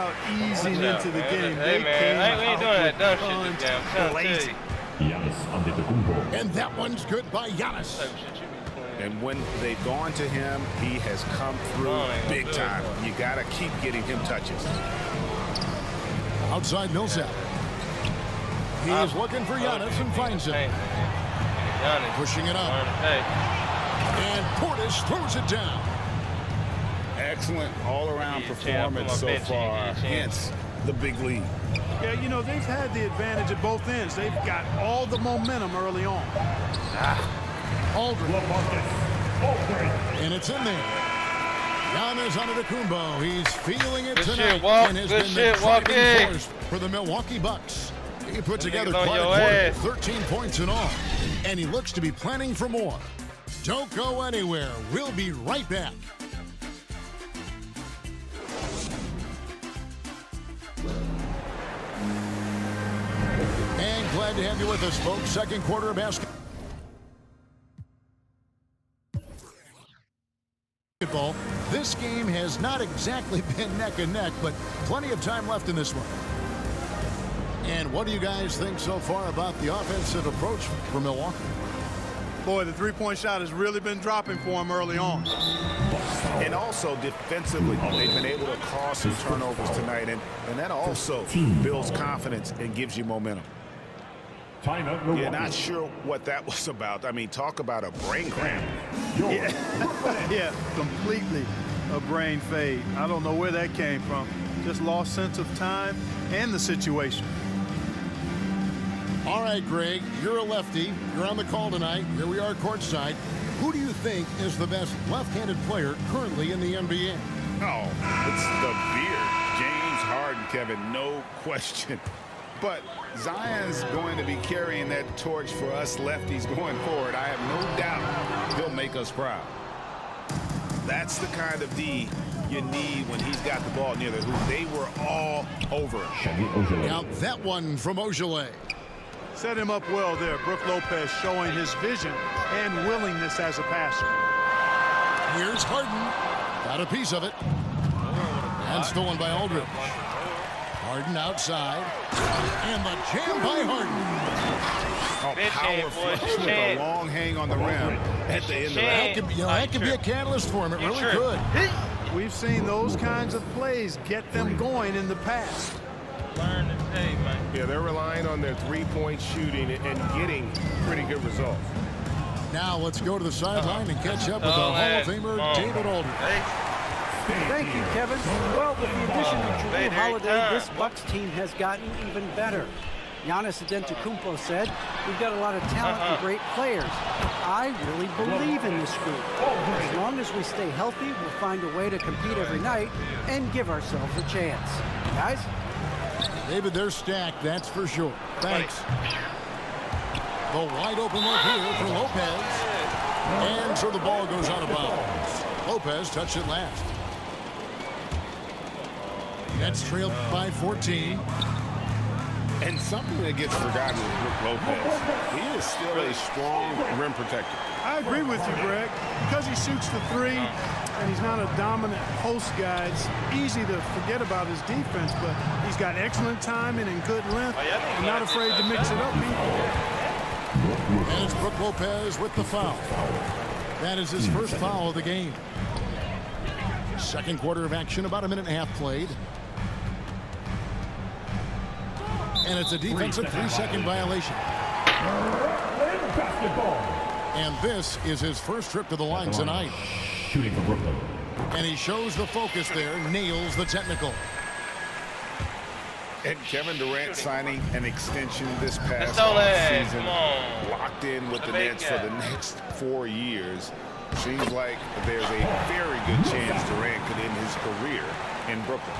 about easing into the game. Hey, man, we ain't doing that dumb shit this game. I'm trying to tell you. And that one's good by Giannis. And when they've gone to him, he has come through big time. You got to keep getting him touches. Outside Millsap. He is looking for Giannis and finds him. Pushing it up. And Portis throws it down. Excellent all-around performance so far. Hence the big lead. Yeah, you know, they've had the advantage at both ends. They've got all the momentum early on. Aldridge. And it's in there. Giannis Antetokounmpo. He's feeling it tonight. And has been the driving force for the Milwaukee Bucks. He put together quite a quarter, 13 points in all. And he looks to be planning for more. Don't go anywhere. We'll be right back. And glad to have you with us, folks. Second quarter of basketball. This game has not exactly been neck and neck, but plenty of time left in this one. And what do you guys think so far about the offensive approach for Milwaukee? Boy, the three-point shot has really been dropping for him early on. And also defensively, they've been able to cause some turnovers tonight, and that also builds confidence and gives you momentum. You're not sure what that was about. I mean, talk about a brain cramp. Yeah, completely a brain fade. I don't know where that came from. Just lost sense of time and the situation. All right, Greg, you're a lefty. You're on the call tonight. Here we are courtside. Who do you think is the best left-handed player currently in the NBA? Oh, it's the beard. James Harden, Kevin, no question. But Zion's going to be carrying that torch for us lefties going forward. I have no doubt he'll make us proud. That's the kind of D you need when he's got the ball near the hoop. They were all over him. Now that one from Ogilvy. Set him up well there. Brook Lopez showing his vision and willingness as a passer. Here's Harden. Got a piece of it. And stolen by Aldridge. Harden outside. And the jam by Harden. A power flush with a long hang on the rim at the end of that could be a catalyst for him. It really could. We've seen those kinds of plays get them going in the past. Learn to pay, man. Yeah, they're relying on their three-point shooting and getting pretty good results. Now let's go to the sideline and catch up with the Hall of Famer David Aldridge. Thank you, Kevin. Well, with the addition of Jrue Holiday, this Bucks team has gotten even better. Giannis Antetokounmpo said, "We've got a lot of talent and great players. I really believe in this group. As long as we stay healthy, we'll find a way to compete every night and give ourselves a chance." Guys? David, they're stacked, that's for sure. Thanks. The wide open look here for Lopez. And so the ball goes out of bounds. Lopez touched it last. Nets trailed by 14. And something that gets forgotten with Brook Lopez, he is still a strong rim protector. I agree with you, Greg. Because he shoots the three and he's not a dominant post guy, it's easy to forget about his defense, but he's got excellent timing and good length and not afraid to mix it up either. And it's Brook Lopez with the foul. That is his first foul of the game. Second quarter of action, about a minute and a half played. And it's a defensive 3-second violation. And this is his first trip to the line tonight. Shooting for Brooklyn. And he shows the focus there, nails the technical. And Kevin Durant signing an extension this past season, locked in with the Nets for the next 4 years. Seems like there's a very good chance Durant could end his career in Brooklyn.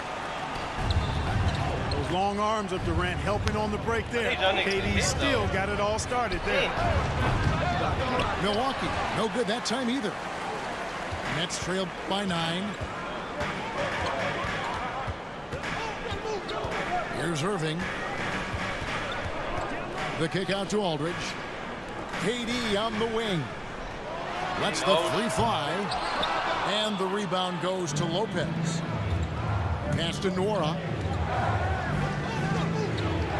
Those long arms of Durant helping on the break there. KD still got it all started there. Milwaukee, no good that time either. Nets trailed by 9. Here's Irving. The kick out to Aldridge. KD on the wing. Lets the three fly. And the rebound goes to Lopez. Pass to Nora.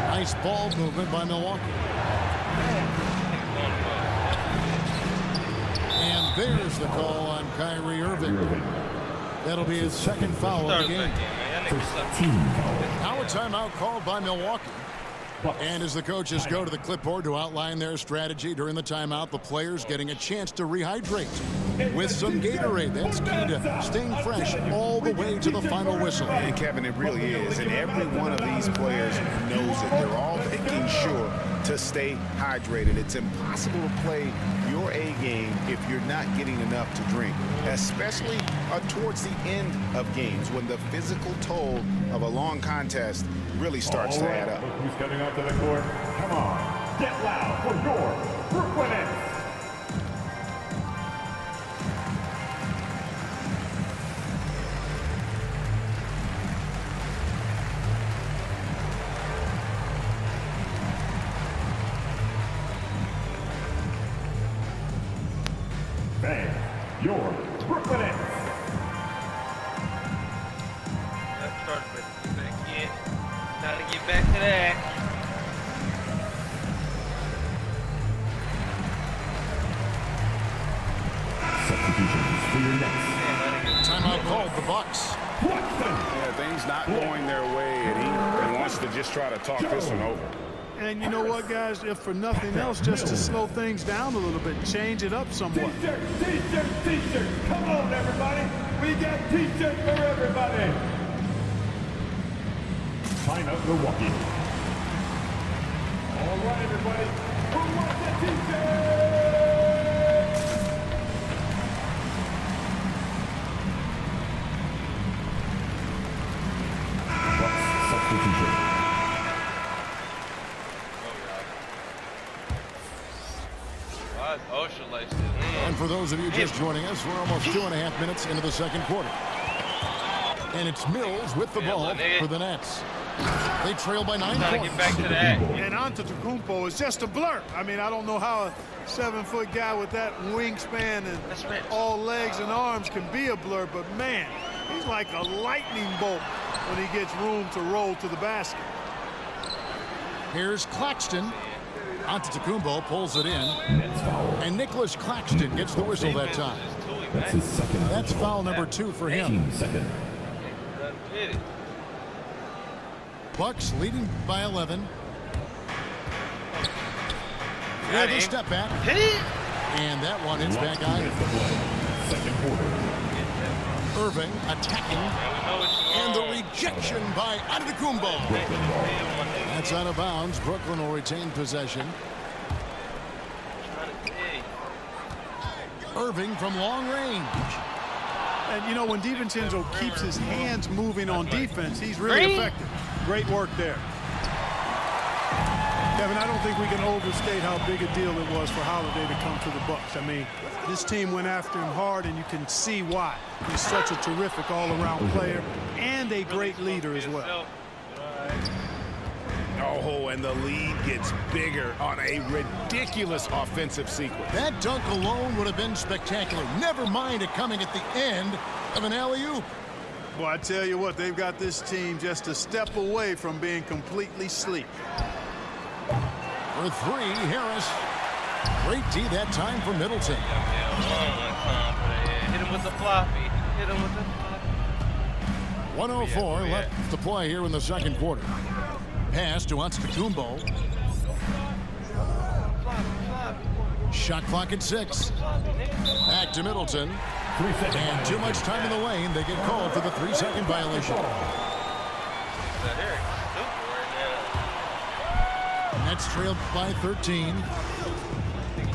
Nice ball movement by Milwaukee. And there's the call on Kyrie Irving. That'll be his second foul of the game. Now a timeout called by Milwaukee. And as the coaches go to the clipboard to outline their strategy during the timeout, the players getting a chance to rehydrate with some Gatorade. That's key to staying fresh all the way to the final whistle. And Kevin, it really is. And every one of these players knows it. They're all making sure to stay hydrated. It's impossible to play your A game if you're not getting enough to drink, especially towards the end of games when the physical toll of a long contest really starts to add up. Who's coming onto the court? Come on, get loud for your Brooklyn Nets. Fans, your Brooklyn Nets. Let's start with back in. Time to get back to that. Substitutions for your Nets. Timeout called the Bucks. Yeah, things not going their way, and he wants to just try to talk this one over. And you know what, guys? If for nothing else, just to slow things down a little bit, change it up somewhat. T-shirt, T-shirt, T-shirt. Come on, everybody. We got T-shirts for everybody. Sign up Milwaukee. All right, everybody. Who wants a T-shirt? Bucks substitution. Ocean laces. And for those of you just joining us, we're almost 2.5 minutes into the second quarter. And it's Mills with the ball for the Nets. They trail by 9 Trying to points. get back to that. And Antetokounmpo is just a blur. I mean, I don't know how a 7-foot guy with that wingspan and all legs and arms can be a blur, but man, he's like a lightning bolt when he gets room to roll to the basket. Here's Claxton. Antetokounmpo pulls it in. And Nicholas Claxton gets the whistle that time. That's his second. That's foul number 2 for him. Team second. Bucks leading by 11. With a step back. And that one hits back iron. Second quarter. Irving attacking. And the rejection by Antetokounmpo. That's out of bounds. Brooklyn will retain possession. Irving from long range. And, you know, when DiVincenzo keeps his hands moving on defense, he's really effective. Great work there. Kevin, I don't think we can overstate how big a deal it was for Holiday to come to the Bucks. I mean, this team went after him hard, and you can see why. He's such a terrific all-around player and a great leader as well. Oh, and the lead gets bigger on a ridiculous offensive sequence. That dunk alone would have been spectacular. Never mind it coming at the end of an alley-oop. Well, I tell you what, they've got this team just a step away from being completely sleep. For 3, Harris. Great D that time for Middleton. Hit him with the floppy. Hit him with the floppy. 104 left to play here in the second quarter. Pass to Antetokounmpo. Shot clock at 6. Back to Middleton. And too much time in the lane. They get called for the 3-second violation. Nets trailed by 13.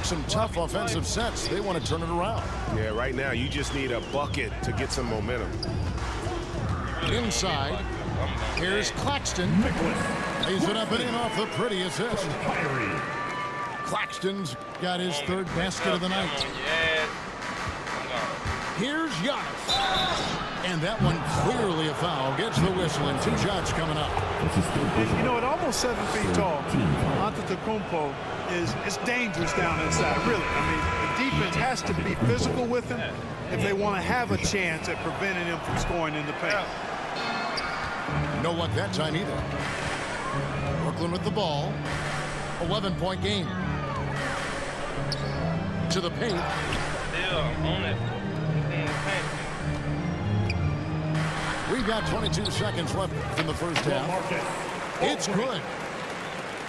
Some tough offensive sets. They want to turn it around. Yeah, right now you just need a bucket to get some momentum. Inside. Here's Claxton. Lays it up and in off the pretty assist. Claxton's got his 3rd basket of the night. Here's Giannis. And that one clearly a foul. Gets the whistle and 2 shots coming up. You know, at almost 7 feet tall, Antetokounmpo is dangerous down inside, really. I mean, the defense has to be physical with him if they want to have a chance at preventing him from scoring in the paint. No luck that time either. Brooklyn with the ball. 11-point game. To the paint. Still on it. We've got 22 seconds left from the first half. It's good.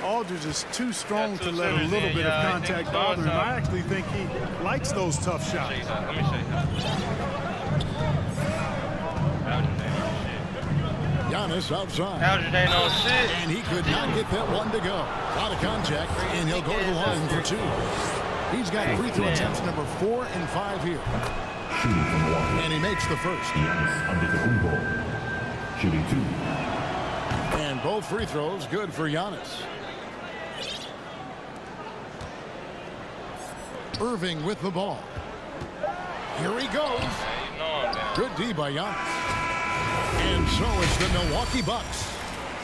Aldridge is too strong to let a little bit of contact bother him. I actually think he likes those tough shots. Let me show you. Giannis outside. Aldridge ain't on shit. And he could not get that one to go. Out of contact, and he'll go to the line for two. He's got free throw attempts number 4 and 5 here. Shooting from one. And he makes the first. Giannis Antetokounmpo. Shooting 2. And both free throws good for Giannis. Irving with the ball. Here he goes. Good D by Giannis. And so it's the Milwaukee Bucks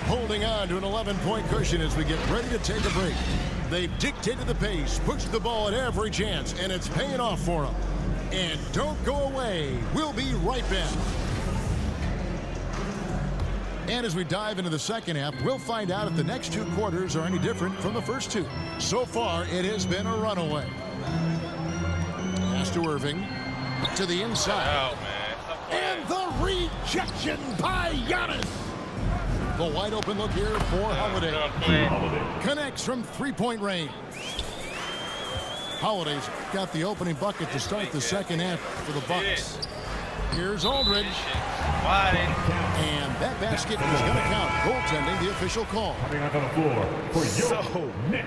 holding on to an 11-point cushion as we get ready to take a break. They've dictated the pace, pushed the ball at every chance, and it's paying off for them. And don't go away. We'll be right back. And as we dive into the second half, we'll find out if the next 2 quarters are any different from the first 2. So far, it has been a runaway. Pass to Irving. To the inside. And the rejection by Giannis. The wide open look here for Holiday. Connects from 3-point range. Holiday's got the opening bucket to start the second half for the Bucks. Here's Aldridge. And that basket is going to count. Goaltending, the official call. So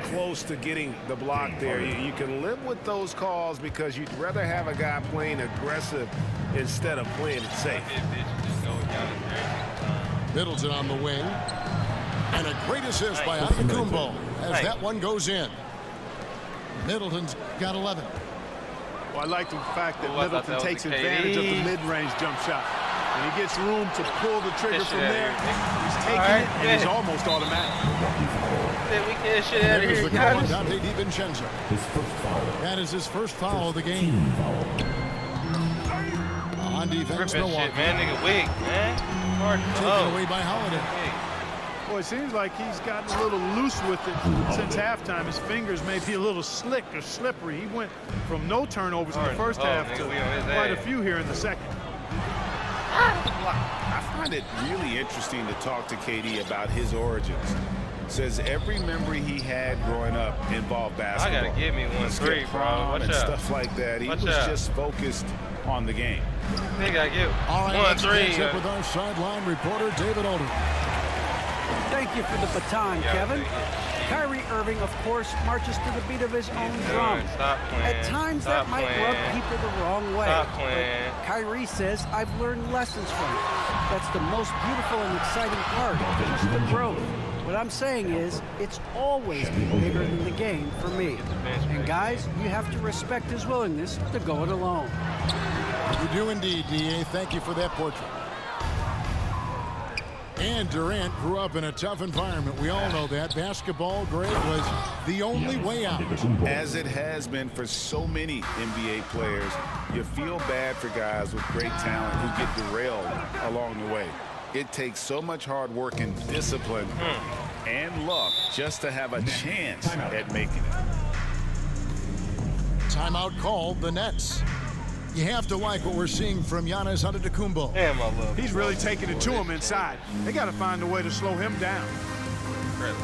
close to getting the block there. You can live with those calls because you'd rather have a guy playing aggressive instead of playing it safe. Middleton on the wing. And a great assist by Antetokounmpo as that one goes in. Middleton's got 11. Well, I like the fact that Middleton takes advantage of the mid-range jump shot. And he gets room to pull the trigger from there. He's taking it, and it's almost automatic. We get shit out of here, Giannis. Dante DiVincenzo. That is his first foul of the game. On defense, Milwaukee. Shit, man. Nigga weak, man. Taken away by Holiday. Well, it seems like he's gotten a little loose with it since halftime. His fingers may be a little slick or slippery. He went from no turnovers in the first half to quite a few here in the second. I find it really interesting to talk to KD about his origins. Says every memory he had growing up involved basketball. I gotta give me 1-3, bro. Watch and out. stuff like that. He was just focused on the game. I think I give All right, 1-3. up with our sideline reporter, David Aldridge. Thank you for the baton, Kevin. Kyrie Irving, of course, marches to the beat of his own drum. At times that might rub people the wrong way. But Kyrie says, I've learned lessons from it. That's the most beautiful and exciting part, just the growth. What I'm saying is, it's always been bigger than the game for me. And guys, you have to respect his willingness to go it alone. You do indeed, D.A. Thank you for that portrait. And Durant grew up in a tough environment. We all know that. Basketball, Greg, was the only way out. As it has been for so many NBA players, you feel bad for guys with great talent who get derailed along the way. It takes so much hard work and discipline and luck just to have a chance at making it. Timeout called, the Nets. You have to like what we're seeing from Giannis Antetokounmpo. Damn, I love He's really taking it to him inside. They got to find a way to slow him down. Really.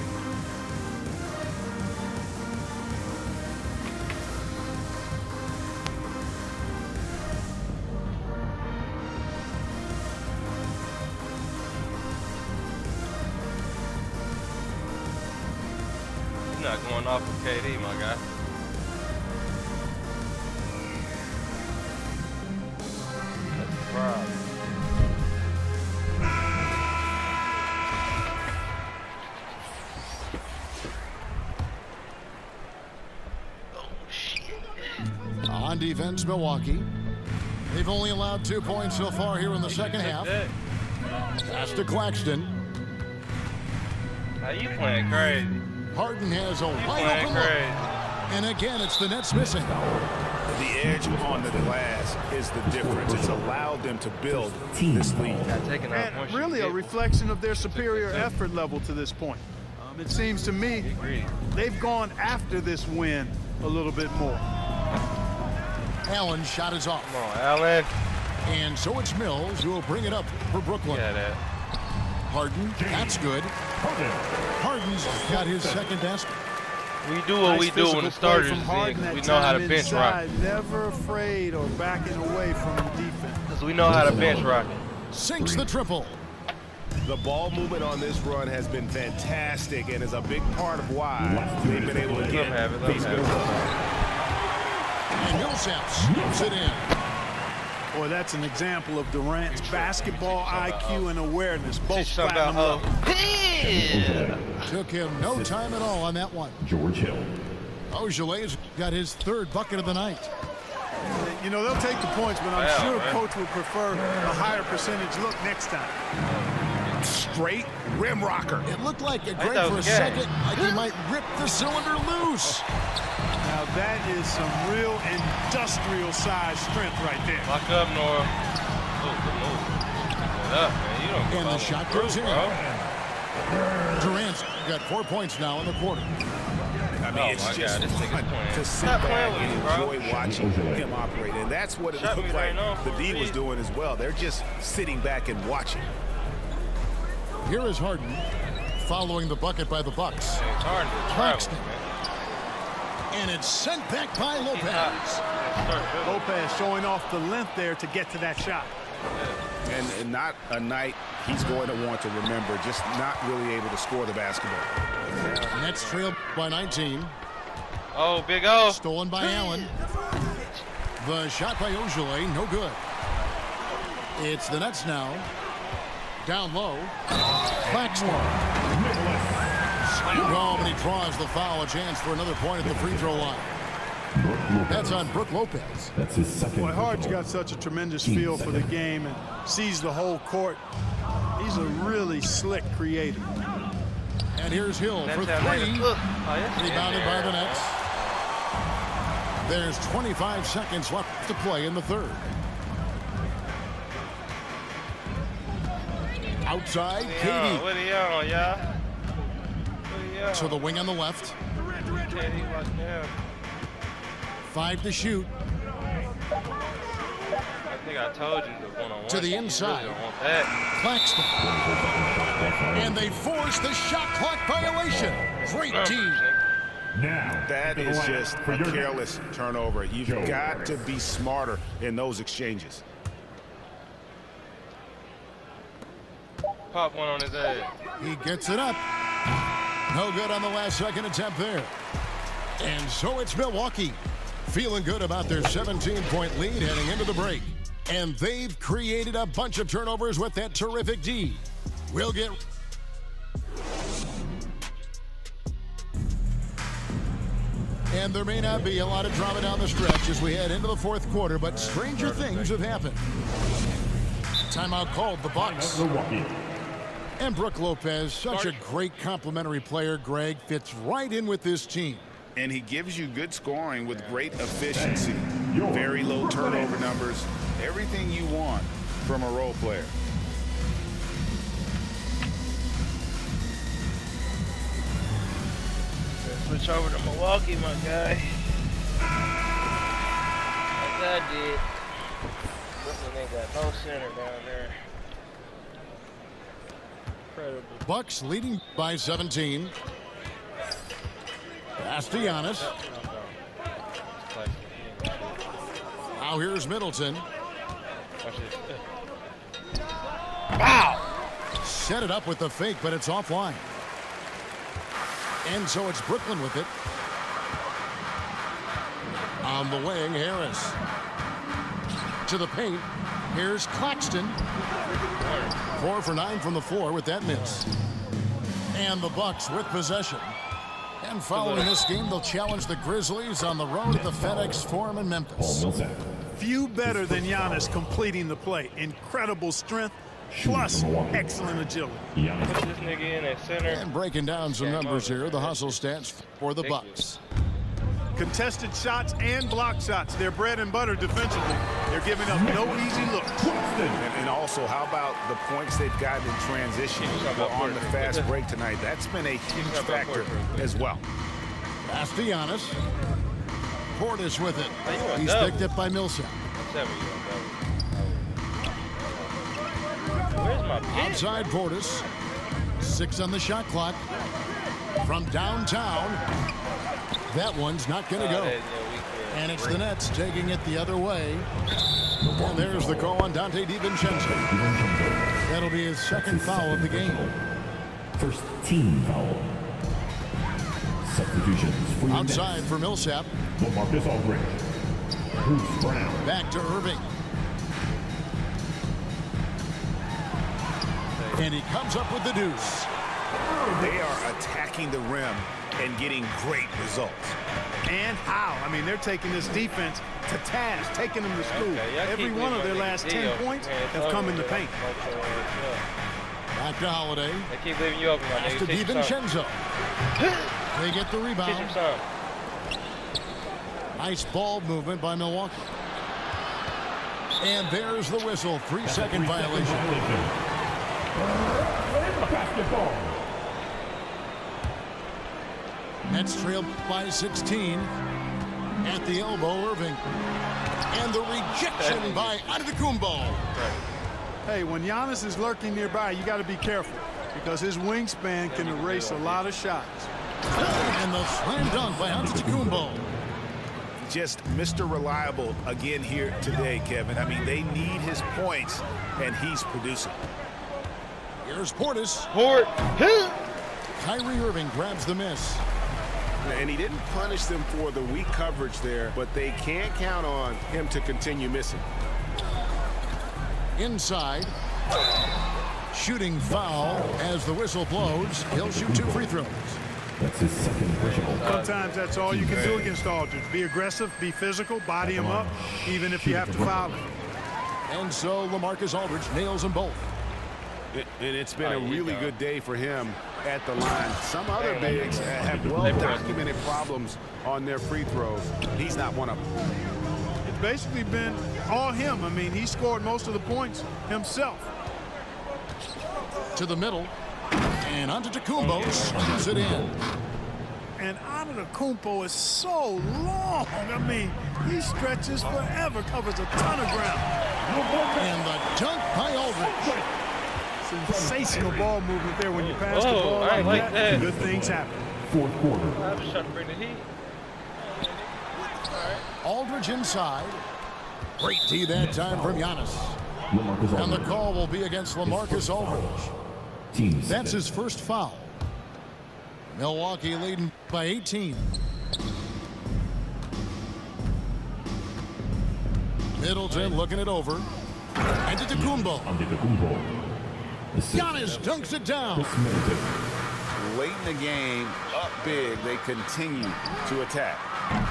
You're not going off with KD, my guy. On defense, Milwaukee. They've only allowed 2 points so far here in the second half. Pass to Claxton. Now you playing crazy. Harden has a wide Playing open look. crazy. And again, it's the Nets missing. The edge on the glass is the difference. It's allowed them to build this lead. And really a reflection of their superior effort level to this point. It seems to me they've gone after this win a little bit more. Allen's shot is off. Come on, Allen. And so it's Mills who will bring it up for Brooklyn. Yeah, that. Harden, that's good. Harden's got his second basket. We do what we do when the starters is in. We know how to bench rock. Never afraid or backing away from the defense. Because we know how to bench rock. Sinks the triple. The ball movement on this run has been fantastic and is a big part of why they've been able to get these good runs. And Millsap sneaks it in. Boy, that's an example of Durant's basketball IQ and awareness. Both Something platinum about level. Took him no time at all on that one. George Hill. Ojelé's got his third bucket of the night. You know, they'll take the points, but I'm sure Coach would prefer a higher percentage look next time. Straight rim rocker. It looked like a Greg for a second, like he might rip the cylinder loose. Now that is some real industrial size strength right there. Lock up, Nora. Oh, good move. Get up, man. You don't And the shot goes in. Durant's got 4 points now in the quarter. I mean, it's just fun to sit back and enjoy watching him operate. And that's what it looked like the D was doing as well. They're just sitting back and watching. Here is Harden following the bucket by the Bucks. Claxton. And it's sent back by Lopez. Lopez showing off the length there to get to that shot. And not a night he's going to want to remember, just not really able to score the basketball. Nets trailed by 19. Oh, big O. Stolen by Allen. The shot by Ojeleye, no good. It's the Nets now. Down low. Claxton. Oh, but he draws the foul. A chance for another point at the free throw line. That's on Brook Lopez. That's his second. Boy, Hart's got such a tremendous feel for the game and sees the whole court. He's a really slick creator. And here's Hill for three. Rebounded by the Nets. There's 25 seconds left to play in the third. Outside, KD. What are y'all, y'all? To the wing on the left. 5 to shoot. I think I told you the one-on-one. To the inside. Really don't want that. Claxton. And they force the shot clock violation. Great team. Now, that is just a careless turnover. You've got to be smarter in those exchanges. Pop one on his head. He gets it up. No good on the last second attempt there. And so it's Milwaukee. Feeling good about their 17-point lead heading into the break. And they've created a bunch of turnovers with that terrific D. We'll get... And there may not be a lot of drama down the stretch as we head into the fourth quarter, but stranger things have happened. Timeout called the Bucks. And Brook Lopez, such a great complimentary player, Greg, fits right in with this team. And he gives you good scoring with great efficiency. Very low turnover numbers. Everything you want from a role player. Switch over to Milwaukee, my guy. Like I did. Brooklyn ain't got no center down there. Incredible. Bucks leading by 17. Pass to Giannis. Now here's Middleton. Wow! Set it up with the fake, but it's offline. And so it's Brooklyn with it. On the wing, Harris. To the paint. Here's Claxton. 4 for 9 from the floor with that miss. And the Bucks with possession. And following this game, they'll challenge the Grizzlies on the road at the FedEx Forum in Memphis. Few better than Giannis completing the play. Incredible strength, plus excellent agility. Put this nigga in at center. And breaking down some numbers here, the hustle stats for the Bucks. Contested shots and block shots. They're bread and butter defensively. They're giving up no easy looks. And also, how about the points they've gotten in transition on the fast break tonight? That's been a huge factor as well. Pass to Giannis. Portis with it. He's picked up by Millsap. Where's my pin? Outside Portis. 6 on the shot clock. From downtown. That one's not going to go. And it's the Nets taking it the other way. And there's the call on Dante DiVincenzo. That'll be his second foul of the game. First team foul. Substitutions for your Outside Nets. for Millsap. LaMarcus Aldridge. Bruce Brown. Back to Irving. And he comes up with the deuce. They are attacking the rim and getting great results. And how? I mean, they're taking this defense to task, taking them to school. Every one of their last 10 points have come in the paint. Back to Holiday. I keep leaving you open, my Pass nigga. to Take your time. DiVincenzo. They get the Take your rebound. time. Nice ball movement by Milwaukee. And there's the whistle. 3-second violation. Basketball. Nets trail by 16. At the elbow, Irving. And the rejection by Antetokounmpo. Hey, when Giannis is lurking nearby, you got to be careful because his wingspan can erase a lot of shots. And the slam dunk by Antetokounmpo. Just Mr. Reliable again here today, Kevin. I mean, they need his points, and he's producing. Here's Portis. Kyrie Irving grabs the miss. And he didn't punish them for the weak coverage there, but they can't count on him to continue missing. Inside. Shooting foul as the whistle blows. He'll shoot 2 free throws. That's his second personal. Sometimes that's all you can do against Aldridge. Be aggressive, be physical, body him up, even if you have to foul him. And so LaMarcus Aldridge nails them both. And it's been a really good day for him at the line. Some other bigs have well-documented problems on their free throws. He's not one of them. It's basically been all him. I mean, he scored most of the points himself. To the middle. And Antetokounmpo slams it in. And Antetokounmpo is so long. I mean, he stretches forever, covers a ton of ground. And the dunk by Aldridge. Sensational ball movement there when you pass the ball like that. Good things happen. Fourth quarter. I was trying to bring the heat. Aldridge inside. Great D that time from Giannis. LaMarcus And the Aldridge. call will be against LaMarcus Aldridge. Team That's seven. his first foul. Milwaukee leading by 18. Middleton looking it over. And Antetokounmpo. Antetokounmpo. Giannis dunks it down. Chris Middleton. Late in the game, up big, they continue to attack.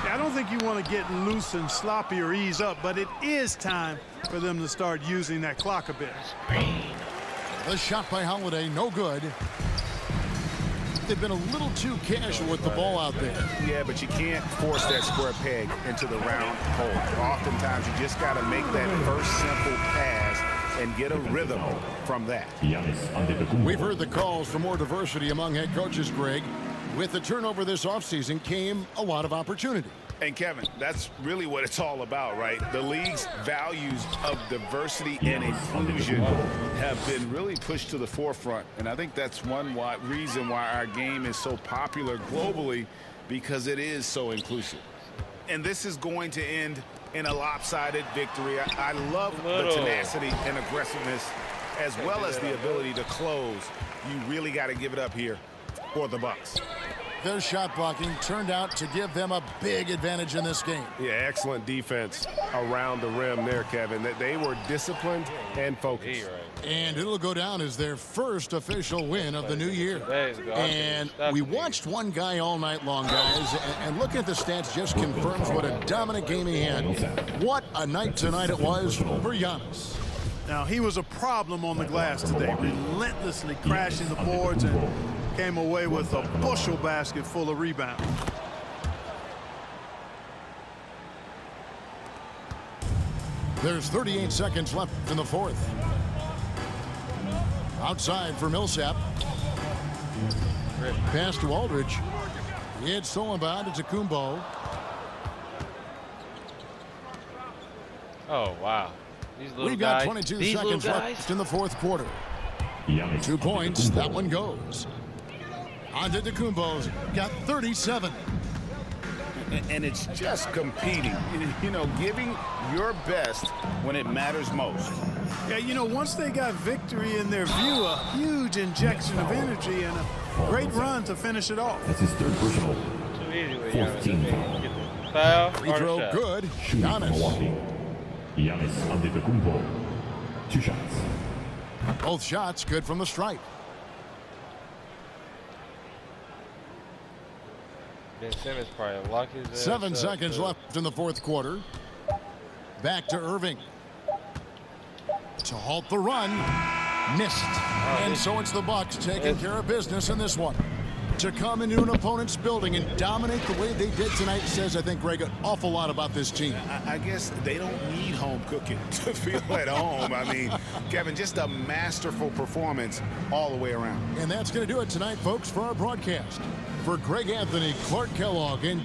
I don't think you want to get loose and sloppy or ease up, but it is time for them to start using that clock a bit. The shot by Holiday, no good. They've been a little too casual with the ball out there. Yeah, but you can't force that square peg into the round hole. Oftentimes, you just got to make that first simple pass and get a rhythm from that. Giannis Antetokounmpo. We've heard the calls for more diversity among head coaches, Greg. With the turnover this offseason came a lot of opportunity. And Kevin, that's really what it's all about, right? The league's values of diversity and inclusion have been really pushed to the forefront. And I think that's one reason why our game is so popular globally, because it is so inclusive. And this is going to end in a lopsided victory. I love the tenacity and aggressiveness, as well as the ability to close. You really got to give it up here for the Bucks. Their shot blocking turned out to give them a big advantage in this game. Yeah, excellent defense around the rim there, Kevin. That they were disciplined and focused. And it'll go down as their first official win of the new year. And we watched one guy all night long, guys, and looking at the stats just confirms what a dominant game he had. What a night tonight it was for Giannis. Now, he was a problem on the glass today, relentlessly crashing the boards and came away with a bushel basket full of rebounds. There's 38 seconds left in the fourth. Outside for Millsap. Pass to Aldridge. It's stolen by Antetokounmpo. Oh, wow. These little We've got guys. 22 These seconds little left guys. in the fourth quarter. Giannis 2 points. That Antetokounmpo. one goes. Antetokounmpo's got 37. And it's just competing, you know, giving your best when it matters most. Yeah, you know, once they got victory in their view, a huge injection of energy and a great run to finish it off. That's his third personal. Too easy with Fourth Giannis. team Get foul. the foul Free or the throw shot. good. Shooting for Giannis. Milwaukee. Giannis Antetokounmpo. 2 shots. Both shots good from the stripe. Ben Simmons probably lock his ass 7 up, seconds too. left in the fourth quarter. Back to Irving. To halt the run. Missed. And so it's the Bucks taking care of business in this one. To come into an opponent's building and dominate the way they did tonight says, I think, Greg, an awful lot about this team. I guess they don't need home cooking to feel at home. I mean, Kevin, just a masterful performance all the way around. And that's going to do it tonight, folks, for our broadcast. For Greg Anthony, Clark Kellogg, and